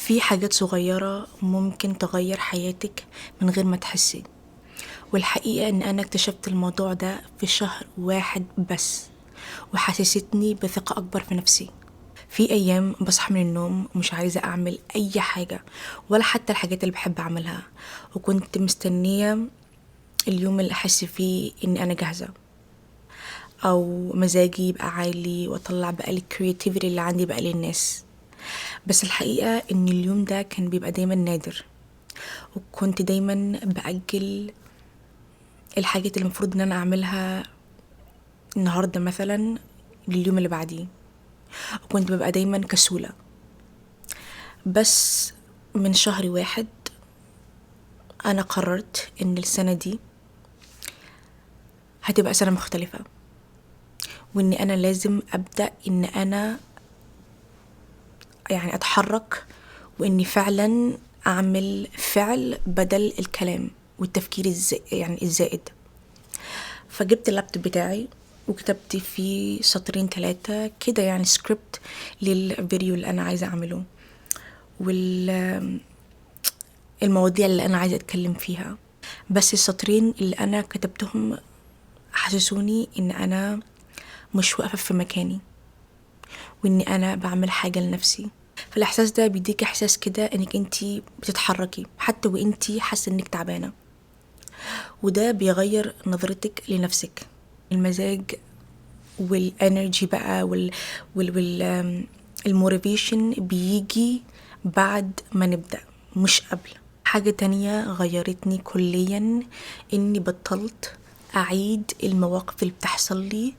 في حاجات صغيرة ممكن تغير حياتك من غير ما تحسي. والحقيقة ان انا اكتشفت الموضوع ده في شهر واحد بس، وحسستني بثقة اكبر في نفسي. في ايام بصحى من النوم مش عايزة اعمل اي حاجة، ولا حتى الحاجات اللي بحب اعملها، وكنت مستنية اليوم اللي احس فيه ان انا جاهزة، او مزاجي يبقى عالي واطلع بقى الكرياتيفيتي اللي عندي بقى للناس. بس الحقيقة ان اليوم ده كان بيبقى دايما نادر، وكنت دايما بأجل الحاجات اللي المفروض ان انا اعملها النهاردة مثلا لليوم اللي بعديه، وكنت ببقى دايما كسولة. بس من شهر واحد انا قررت ان السنة دي هتبقى سنة مختلفة، وان انا لازم ابدأ ان انا يعني اتحرك، واني فعلا اعمل فعل بدل الكلام والتفكير الزائد. فجبت اللابتوب بتاعي وكتبت فيه سطرين 3 كده، يعني سكريبت للفيديو اللي انا عايزة اعمله، والمواضيع اللي انا عايزة اتكلم فيها. بس السطرين اللي انا كتبتهم حسسوني ان انا مش واقفة في مكاني، واني انا بعمل حاجة لنفسي. فالاحساس ده بيديك احساس كده انك انتي بتتحركي حتى وانتي حاسة انك تعبانة، وده بيغير نظرتك لنفسك. المزاج والانرجي بقى الموتيفيشن بيجي بعد ما نبدأ، مش قبل. حاجة تانية غيرتني كليا اني بطلت اعيد المواقف اللي بتحصل لي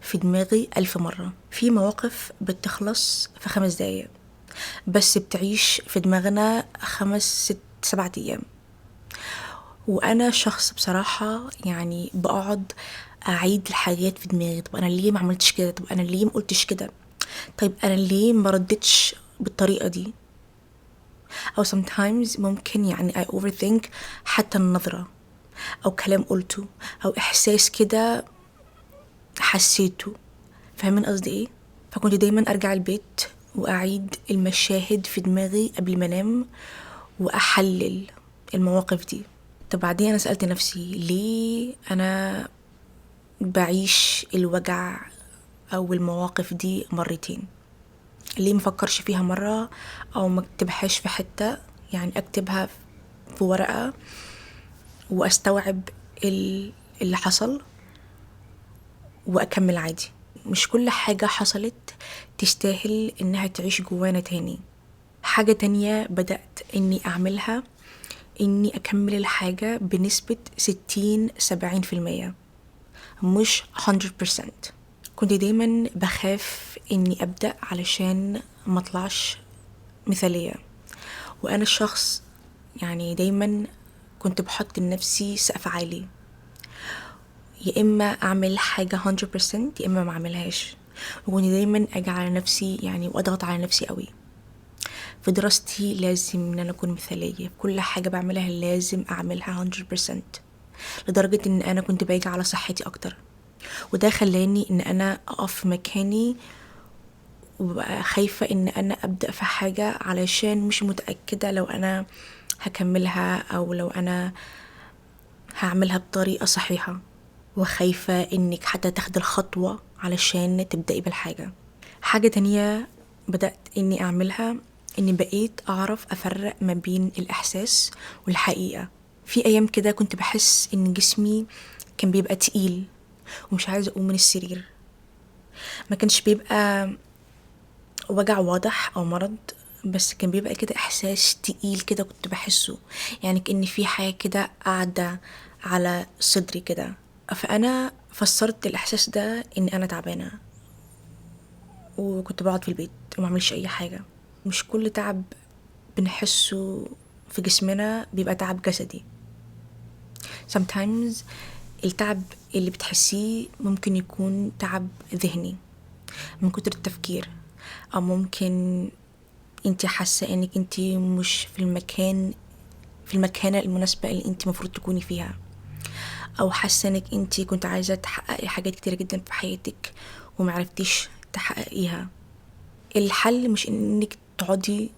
في دماغي 1000 مرة. في مواقف بتخلص في 5 دقايق، بس بتعيش في دماغنا 5 6 7 أيام. وانا شخص بصراحة يعني بقعد اعيد الحاجات في دماغي. طب انا ليه ما عملتش كده؟ طب انا ليه ما قلتش كده؟ طيب انا ليه ما ردتش بالطريقة دي؟ او sometimes ممكن يعني I overthink حتى النظرة او كلام قلته او احساس كده حسيته. فاهمين قصدي ايه؟ فكنت دايما ارجع البيت واعيد المشاهد في دماغي قبل ما انام، واحلل المواقف دي. طب بعدين انا سألت نفسي ليه انا بعيش الوجع او المواقف دي مرتين؟ ليه مفكرش فيها مرة او ما اكتبهاش في حتة، يعني اكتبها في ورقة واستوعب اللي حصل واكمل عادي. مش كل حاجة حصلت تستاهل انها تعيش جوانا تاني. حاجة تانية بدأت اني اعملها، اني اكمل الحاجة بنسبة 60 70%، مش 100%. كنت دايما بخاف اني ابدأ علشان ما اطلعش مثالية، وانا الشخص يعني دايما كنت بحط لنفسي سقف عالي، يا اما اعمل حاجة 100% يا اما ما اعملهاش. وكنت دايما اجي على نفسي يعني واضغط على نفسي قوي. في دراستي لازم ان انا اكون مثالية في كل حاجة بعملها، لازم اعملها 100%، لدرجة ان انا كنت باجي على صحتي اكتر. وده خلاني ان انا اقف في مكاني، وببقى خايفة ان انا ابدأ في حاجة علشان مش متأكدة لو انا هكملها او لو انا هعملها بطريقة صحيحة، وخايفة انك حتى تاخد الخطوة علشان تبدأي بالحاجة. حاجة تانية بدأت اني اعملها، اني بقيت اعرف افرق ما بين الاحساس والحقيقة. في ايام كده كنت بحس ان جسمي كان بيبقى تقيل ومش عايزة اقوم من السرير. ما كانش بيبقى وجع واضح او مرض، بس كان بيبقى كده احساس تقيل كده كنت بحسه، يعني كأن في حاجة كده قاعدة على صدري كده. فانا فسرت الاحساس ده ان انا تعبانة، وكنت بقعد في البيت وما اعملش اي حاجة. مش كل تعب بنحسه في جسمنا بيبقى تعب جسدي. sometimes التعب اللي بتحسيه ممكن يكون تعب ذهني من كتر التفكير، او ممكن انتي حاسة انك انتي مش في المكانة المناسبة اللي انتي مفروض تكوني فيها، او حاسة انك انتي كنت عايزة تحققي حاجات كتيرة جدا في حياتك ومعرفتيش تحققيها. الحل مش انك تقعدي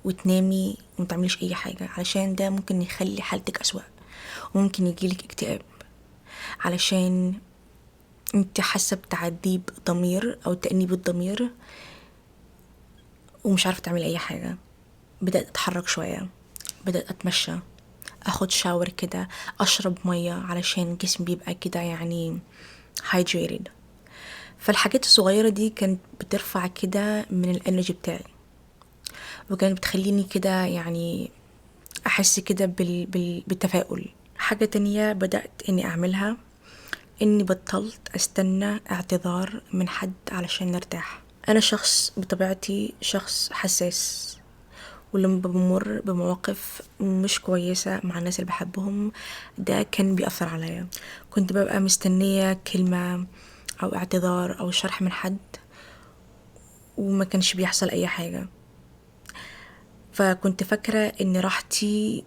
وتنامي ومتعمليش اي حاجة، علشان ده ممكن يخلي حالتك اسوأ، وممكن يجيلك اكتئاب، علشان انت حاسة بتعذيب ضمير او تأنيب الضمير ومش عارفة تعملي اي حاجة. بدأت اتحرك شوية، بدأت اتمشى، اخد شاور كده، اشرب مية علشان جسمي بيبقى كده يعني hydrated. فالحاجات الصغيرة دي كانت بترفع كده من الانرجي بتاعي، وكانت بتخليني كده يعني احس كده بالتفاؤل. حاجة تانية بدأت اني اعملها، اني بطلت استنى اعتذار من حد علشان نرتاح. انا شخص بطبيعتي شخص حساس، ولما بمر بمواقف مش كويسة مع الناس اللي بحبهم ده كان بيأثر عليا. كنت ببقى مستنية كلمة او اعتذار او شرح من حد، وما كانش بيحصل اي حاجة. فكنت فاكرة ان راحتي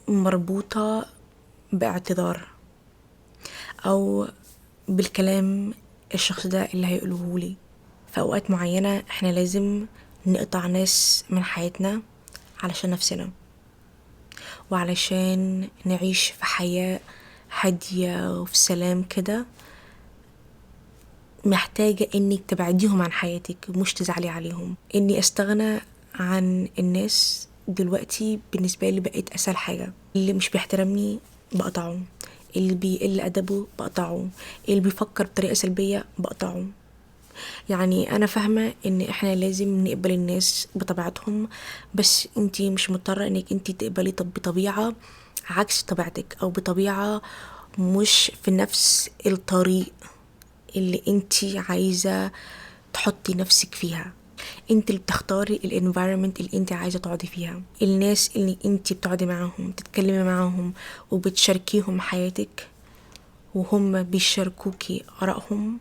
مربوطة باعتذار او بالكلام الشخص ده اللي هيقوله لي. في اوقات معينة احنا لازم نقطع ناس من حياتنا علشان نفسنا، وعلشان نعيش في حياة هادية وفي سلام كده. محتاجة انك تبعديهم عن حياتك، مش تزعلي عليهم. اني استغنى عن الناس دلوقتي بالنسبة لي بقيت اسهل حاجة. اللي مش بيحترمني بقطعه، اللي بيقل ادبه بقطعه، اللي بيفكر بطريقة سلبية بقطعه. يعني انا فاهمة ان احنا لازم نقبل الناس بطبيعتهم، بس انتي مش مضطرة انك انتي تقبلي بطبيعة عكس طبيعتك، او بطبيعة مش في نفس الطريق اللي انتي عايزة تحطي نفسك فيها. انت اللي بتختاري الانفايرمنت اللي انت عايزة تقعدي فيها. الناس اللي انت بتقعدي معاهم تتكلمي معاهم وبتشاركيهم حياتك وهم بيشاركوكي آرائهم،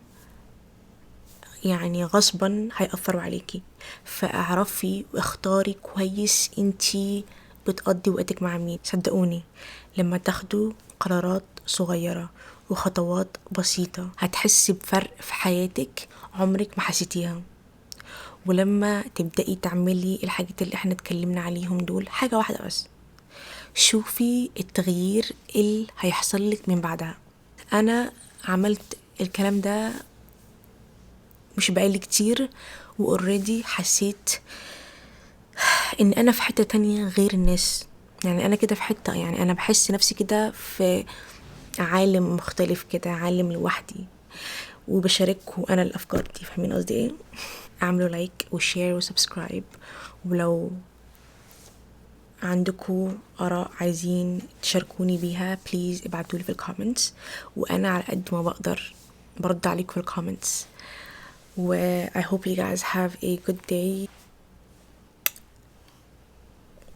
يعني غصبا هيأثروا عليكي. فاعرفي واختاري كويس انتي بتقضي وقتك مع مين. صدقوني لما تاخدوا قرارات صغيرة وخطوات بسيطة هتحسي بفرق في حياتك عمرك ما حسيتيها. ولما تبدأي تعملي الحاجات اللي احنا اتكلمنا عليهم دول، حاجة واحدة بس، شوفي التغيير اللي هيحصل لك من بعدها. انا عملت الكلام ده مش بقالي كتير، واوريدي حسيت ان انا في حتة تانية غير الناس. يعني انا كده في حتة، يعني انا بحس نفسي كده في عالم مختلف كده، عالم لوحدي، وبشاركه انا الافكار دي. فاهمين قصدي ايه؟ اعملوا لايك وشير وسبسكرايب، ولو عندكم آراء عايزين تشاركوني بيها بليز ابعتولي في الكومنتس، وانا على قد ما بقدر برد عليكم في الكومنتس. و I hope you guys have a good day.